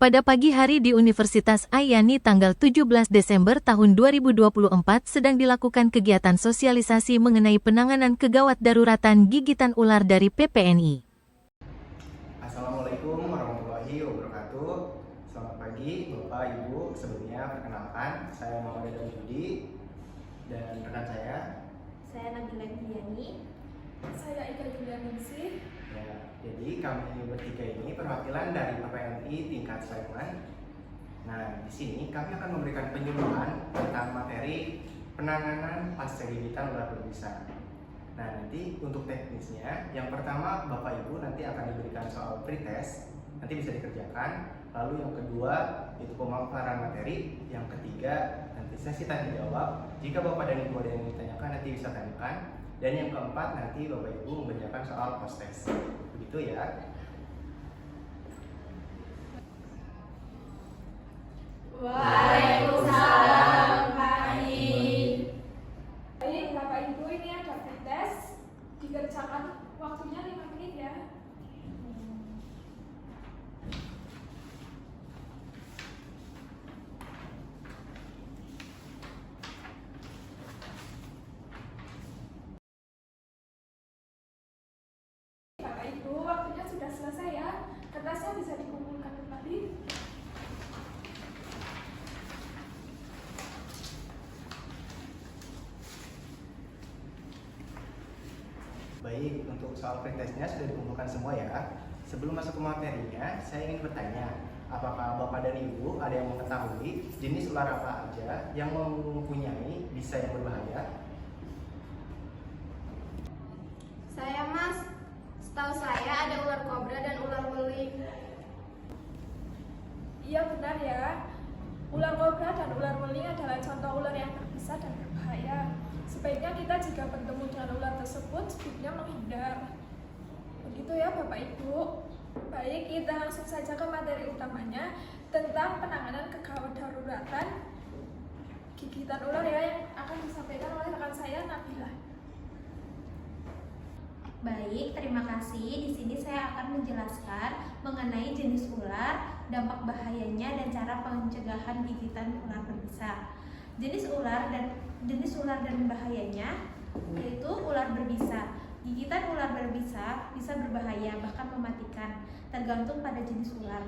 Pada pagi hari di Universitas Ayani tanggal 17 Desember tahun 2024 sedang dilakukan kegiatan sosialisasi mengenai penanganan kegawat daruratan gigitan ular dari PPNI. Assalamualaikum warahmatullahi wabarakatuh. Selamat pagi Bapak Ibu. Sebelumnya perkenalkan, saya Muhammad Adam Yudi dan rekan saya Nabila Diani. Saya Ika Julianingsih. Ya, jadi kami bertiga ini perwakilan dari PPNI tingkat Sleman. Nah, di sini kami akan memberikan penyuluhan tentang materi penanganan pasca gigitan ular berbisa. Nah, nanti untuk teknisnya, yang pertama Bapak Ibu nanti akan diberikan soal pretest, nanti bisa dikerjakan. Lalu yang kedua itu pemaparan materi, yang ketiga nanti sesi tanya jawab. Jika Bapak dan Ibu ada yang ditanyakan nanti bisa tanyakan. Dan yang keempat nanti Bapak Ibu mengerjakan soal post test. Begitu ya. Waalaikumsalam Pak I. Baik Bapak Ibu, ini ada pretest. Dikerjakan waktunya 5 menit ya. Bapak Ibu, waktunya sudah selesai ya. Kertasnya bisa dikumpulkan kembali. Baik, untuk soal pretestnya sudah dikumpulkan semua ya. Sebelum masuk ke materinya, saya ingin bertanya, apakah Bapak dan Ibu ada yang mengetahui jenis ular apa aja yang mempunyai bisa yang berbahaya? Saya Mas, setahu saya ada ular kobra dan ular weling. Iya benar ya. Ular kobra dan ular weling adalah contoh ular yang berbisa dan berbahaya. Sebaiknya kita jika bertemu dengan ular tersebut sebaiknya menghindar. Begitu ya Bapak Ibu. Baik, kita langsung saja ke materi utamanya tentang penanganan kegawat daruratan gigitan ular ya, yang akan disampaikan oleh rekan saya Nabila. Baik, terima kasih. Di sini saya akan menjelaskan mengenai jenis ular, dampak bahayanya, dan cara pencegahan gigitan ular berbisa. Jenis ular dan bahayanya yaitu ular berbisa. Gigitan ular berbisa bisa berbahaya bahkan mematikan, tergantung pada jenis ular.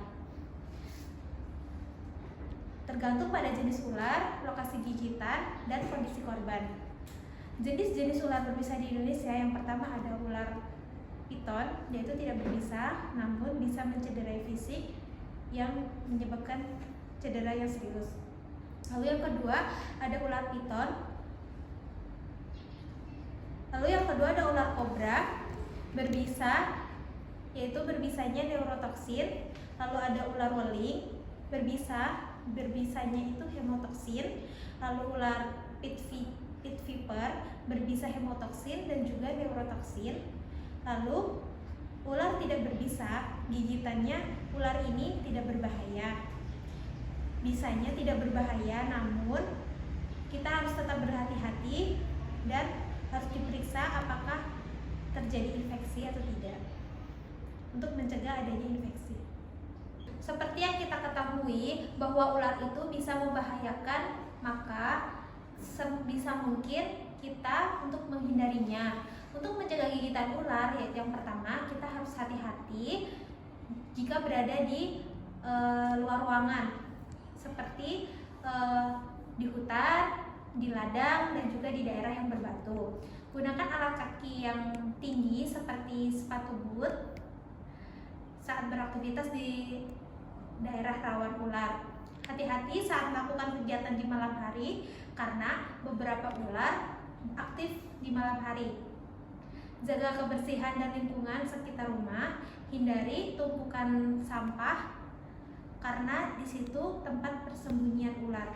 Tergantung pada jenis ular, lokasi gigitan, dan kondisi korban. Jenis-jenis ular berbisa di Indonesia yang pertama ada ular piton, yaitu tidak berbisa namun bisa mencederai fisik yang menyebabkan cedera yang serius. Lalu yang kedua ada ular piton. Lalu yang kedua ada ular kobra berbisa, yaitu berbisanya neurotoksin. Lalu ada ular weling berbisanya itu hemotoksin. Lalu ular pit viper berbisa hemotoksin dan juga neurotoksin. Lalu ular tidak berbisa, gigitannya ular ini tidak berbahaya. Bisanya tidak berbahaya, namun kita harus tetap berhati-hati dan harus diperiksa apakah terjadi infeksi atau tidak untuk mencegah adanya infeksi. Seperti yang kita ketahui bahwa ular itu bisa membahayakan, maka sebisa mungkin kita untuk menghindarinya. Untuk mencegah gigitan ular, yaitu yang pertama kita harus hati-hati jika berada di luar ruangan, seperti di hutan, di ladang, dan juga di daerah yang berbatu. Gunakan alat kaki yang tinggi seperti sepatu boot saat beraktivitas di daerah rawan ular. Hati-hati saat melakukan kegiatan di malam hari karena beberapa ular aktif di malam hari. Jaga kebersihan dan lingkungan sekitar rumah, hindari tumpukan sampah karena di situ tempat persembunyian ular.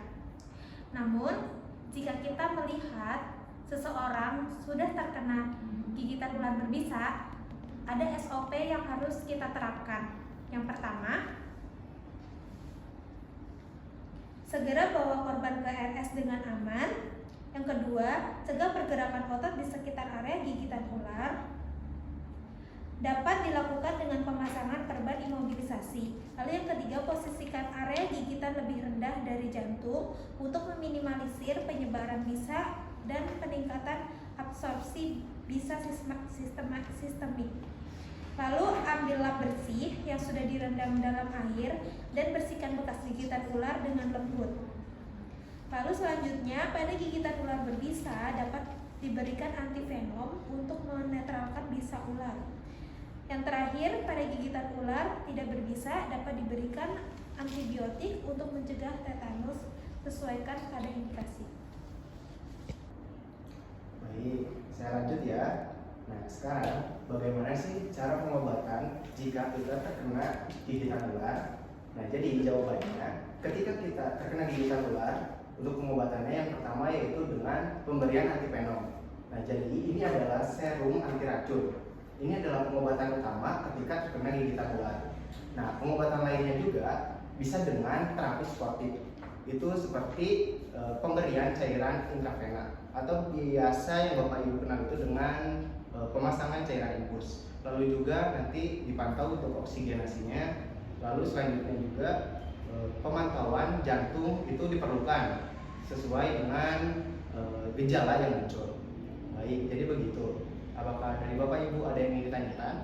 Namun, jika kita melihat seseorang sudah terkena gigitan ular berbisa, ada SOP yang harus kita terapkan. Yang pertama, segera bawa korban ke RS dengan aman. Yang kedua, cegah pergerakan otot di sekitar area gigitan ular. dapat dilakukan dengan pemasangan perban imobilisasi. Lalu yang ketiga, posisikan area gigitan lebih rendah dari jantung untuk meminimalisir penyebaran bisa dan peningkatan absorpsi bisa sistemik. Lalu ambil lap bersih yang sudah direndam dalam air dan bersihkan bekas gigitan ular dengan lembut. Lalu selanjutnya, pada gigitan ular berbisa dapat diberikan antivenom untuk menetralkan bisa ular. Yang terakhir, pada gigitan ular tidak berbisa dapat diberikan antibiotik untuk mencegah tetanus, sesuaikan pada indikasi. Baik, saya lanjut ya. Nah, sekarang bagaimana sih cara pengobatan jika kita terkena gigitan ular? Nah, jadi jawabannya, ketika kita terkena gigitan ular, untuk pengobatannya yang pertama yaitu dengan pemberian antivenom. Nah, jadi ini adalah serum anti racun. Ini adalah pengobatan utama ketika terkena gigitan ular. Nah, pengobatan lainnya juga bisa dengan terapi sportif. Itu seperti pemberian cairan intravena atau biasa yang Bapak Ibu kenal itu dengan pemasangan cairan infus. Lalu juga nanti dipantau untuk oksigenasinya. Lalu selanjutnya juga pemantauan jantung itu diperlukan sesuai dengan gejala yang muncul. Baik, jadi begitu. Apakah dari Bapak Ibu ada yang ingin ditanyakan?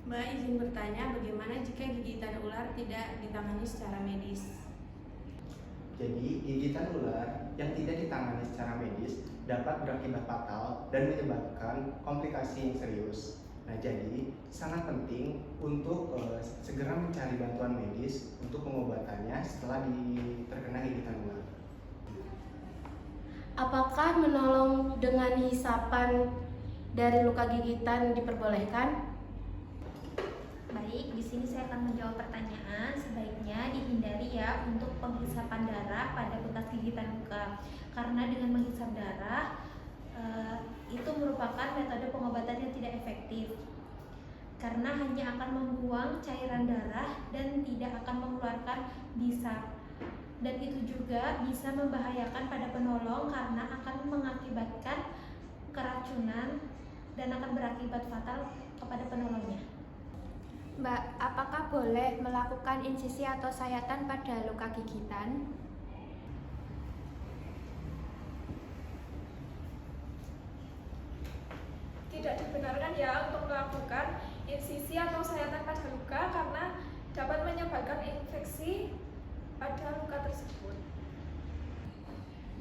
Mbak izin bertanya, bagaimana jika gigitan ular tidak ditangani secara medis? Jadi, gigitan ular yang tidak ditangani secara medis dapat berakibat fatal dan menyebabkan komplikasi yang serius. Nah, jadi sangat penting untuk segera mencari bantuan medis untuk pengobatannya setelah terkena gigitan ular. Apakah menolong dengan hisapan dari luka gigitan diperbolehkan? Baik, di sini saya akan menjawab pertanyaan. Sebaiknya dihindari ya untuk penghisapan darah pada bekas gigitan luka, karena dengan menghisap darah itu merupakan metode pengobatan yang tidak efektif, karena hanya akan membuang cairan darah dan tidak akan mengeluarkan bisa. Dan itu juga bisa membahayakan pada penolong karena akan mengakibatkan keracunan dan akan berakibat fatal kepada penolongnya. Mbak, apakah boleh melakukan insisi atau sayatan pada luka gigitan? Tidak dibenarkan ya untuk melakukan insisi atau sayatan pada luka karena dapat menyebabkan infeksi pada luka tersebut.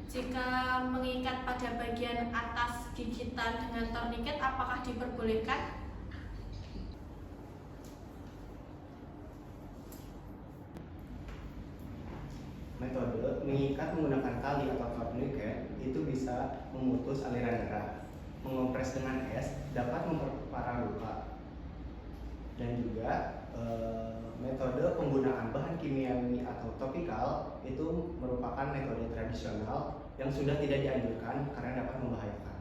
Jika mengikat pada bagian atas gigitan dengan torniket, apakah diperbolehkan? Metode mengikat menggunakan tali atau tourniquet itu bisa memutus aliran darah. Mengopres dengan es dapat memperparah luka. Dan juga metode penggunaan bahan kimiawi atau topikal itu merupakan metode tradisional yang sudah tidak dianjurkan karena dapat membahayakan.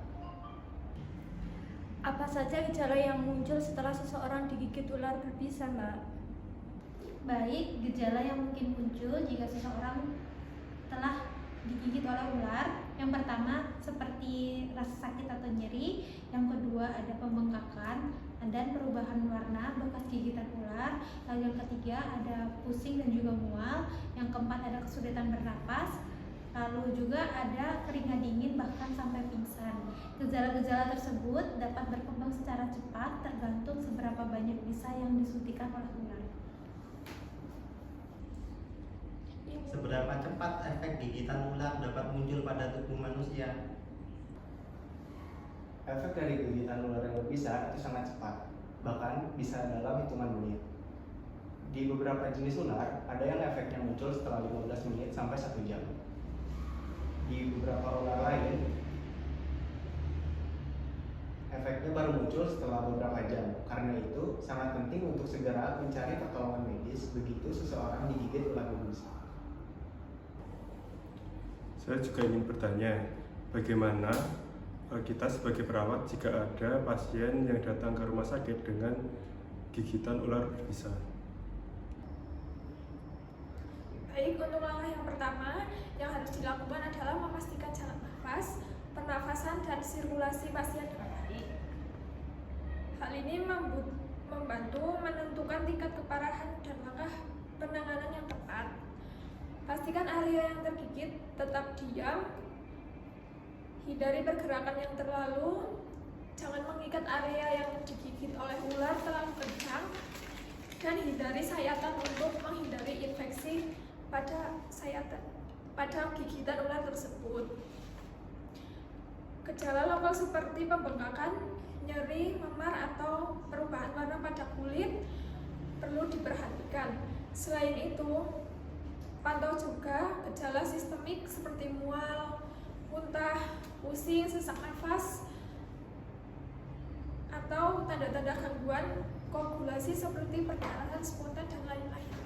Apa saja gejala yang muncul setelah seseorang digigit ular berbisa, Mbak? Baik, gejala yang mungkin muncul jika seseorang telah digigit oleh ular. Yang pertama seperti rasa sakit atau nyeri, yang kedua ada pembengkakan dan perubahan warna bekas gigitan ular, lalu yang ketiga ada pusing dan juga mual, yang keempat ada kesulitan bernapas, lalu juga ada keringat dingin bahkan sampai pingsan. Gejala-gejala tersebut dapat berkembang secara cepat tergantung seberapa banyak bisa yang disuntikan oleh ular. Seberapa cepat efek gigitan ular dapat muncul pada tubuh manusia? Efek dari gigitan ular yang berbisa itu sangat cepat, bahkan bisa dalam hitungan menit. Di beberapa jenis ular, ada yang efeknya muncul setelah 15 menit sampai 1 jam. Di beberapa ular lain, efeknya baru muncul setelah beberapa jam. Karena itu, sangat penting untuk segera mencari pertolongan medis begitu seseorang digigit ular berbisa. Saya juga ingin bertanya, bagaimana kita sebagai perawat jika ada pasien yang datang ke rumah sakit dengan gigitan ular berbisa? Baik, untuk langkah yang pertama yang harus dilakukan adalah memastikan jalan nafas, pernafasan pernapasan dan sirkulasi pasien dengan baik. Hal ini membantu menentukan tingkat keparahan dan langkah penanganan yang tepat. Pastikan area yang tergigit tetap diam, hindari pergerakan yang terlalu, jangan mengikat area yang digigit oleh ular terlalu kencang, dan hindari sayatan untuk menghindari infeksi pada gigitan ular tersebut. Gejala lokal seperti pembengkakan, nyeri, memar, atau perubahan warna pada kulit perlu diperhatikan. Selain itu, pantau juga gejala sistemik seperti mual, muntah, pusing, sesak nafas, atau tanda-tanda gangguan koagulasi seperti perdarahan spontan dan lain-lain.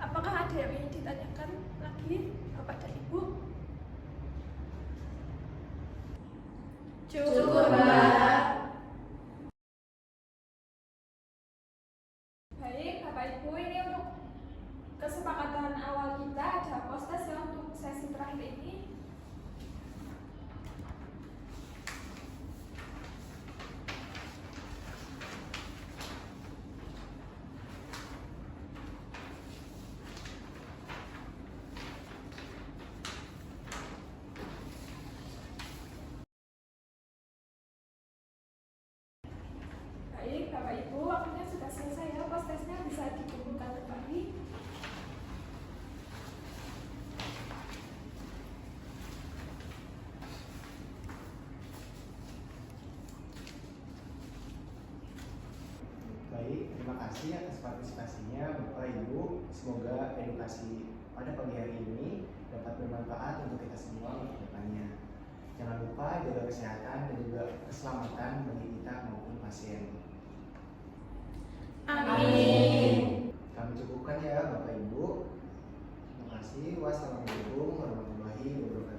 Apakah ada yang ingin ditanyakan lagi, Bapak dan Ibu? Cukup, Mbak. Baik, Bapak Ibu, ini untuk kesepakatan awal kita ada post-test ya untuk sesi terakhir ini. Baik, Bapak Ibu, waktunya sudah selesai ya, post-testnya bisa dikumpulkan kembali. Baik, terima kasih atas partisipasinya Bapak Ibu. Semoga edukasi pada pagi hari ini dapat bermanfaat untuk kita semua untuk depannya. Jangan lupa jaga kesehatan dan juga keselamatan bagi kita maupun pasien. Amin. Kami cukupkan ya Bapak Ibu. Terima kasih. Wassalamualaikum warahmatullahi wabarakatuh.